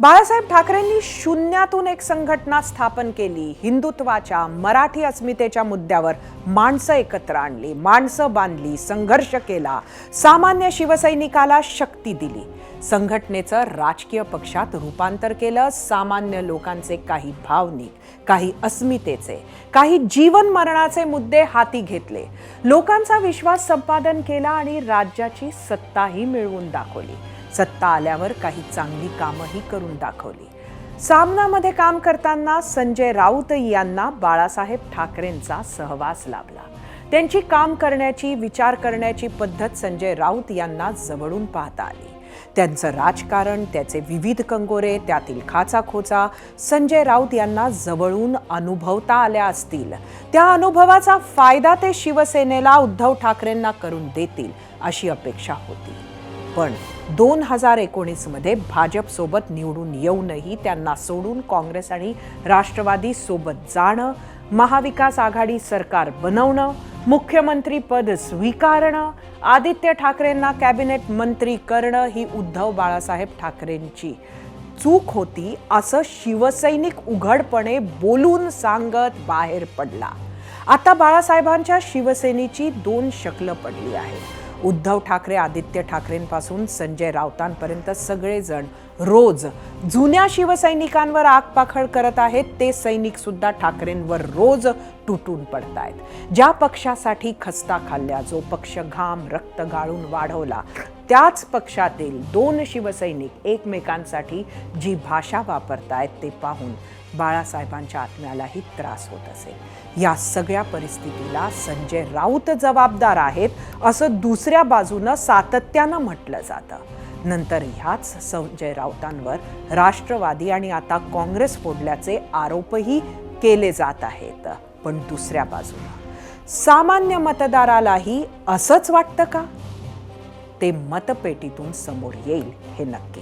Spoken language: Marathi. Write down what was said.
बाळासाहेब ठाकरेंनी शून्यातून एक संघटना स्थापन केली. हिंदुत्वाच्या, मराठी अस्मितेच्या मुद्द्यावर माणसं एकत्र आणली, माणसं बांधली, संघर्ष केला, सामान्य शिवसैनिकाला शक्ती दिली. संघटनेचं राजकीय पक्षात रूपांतर केलं. सामान्य लोकांचे काही भावनिक, काही अस्मितेचे, काही जीवन मरणाचे मुद्दे हाती घेतले. लोकांचा विश्वास संपादन केला आणि राज्याची सत्ताही मिळवून दाखवली. सत्ता आल्यावर काही चांगली कामही करून दाखवली. सामनामध्ये काम करताना संजय राऊत यांना बाळासाहेब ठाकरेंचा सहवास लाभला. त्यांची काम करण्याची, विचार करण्याची पद्धत संजय राऊत यांना जवळून पाहता आली. त्यांचं राजकारण, त्याचे विविध कंगोरे, त्यातील खाचाखोचा संजय राऊत यांना जवळून अनुभवता आल्या असतील. त्या अनुभवाचा फायदा ते शिवसेनेला, उद्धव ठाकरेंना करून देतील अशी अपेक्षा होती. पण 2019 मध्ये भाजप सोबत निवडून येऊनही त्यांना सोडून काँग्रेस आणि राष्ट्रवादी सोबत जाणं, महाविकास आघाडी सरकार बनवणं, मुख्यमंत्री पद स्वीकारणं, आदित्य ठाकरेंना कॅबिनेट मंत्री करणं ही उद्धव बाळासाहेब ठाकरेंची चूक होती असं शिवसैनिक उघडपणे बोलून सांगत बाहेर पडला. आता बाळासाहेबांच्या शिवसेनेची दोन शक्ल पडली आहे. उद्धव ठाकरे, आदित्य ठाकरेंपासून संजय राऊतांपर्यंत सगळेजण रोज जुन्या शिवसैनिकांवर आगपाखड करत आहेत. ते सैनिक सुद्धा ठाकरेंवर रोज तुटून पडत आहेत. ज्या पक्षासाठी खस्ता खाल्ल्या, जो पक्ष घाम रक्त गाळून वाढवला, त्याच पक्षातील दोन शिवसैनिक एकमेकांसाठी जी भाषा वापरतायत ते पाहून बाळासाहेबांच्या आत्म्यालाही त्रास होत असेल. या सगळ्या परिस्थितीला संजय राऊत जबाबदार आहेत असं दुसऱ्या बाजूनं सातत्यानं म्हटलं जातं. नंतर ह्याच संजय राऊतांवर राष्ट्रवादी आणि आता काँग्रेस फोडल्याचे आरोपही केले जात आहेत. पण दुसऱ्या बाजूला सामान्य मतदारालाही असंच वाटतं का? ते मतपेटीतून समोर येईल हे नक्की.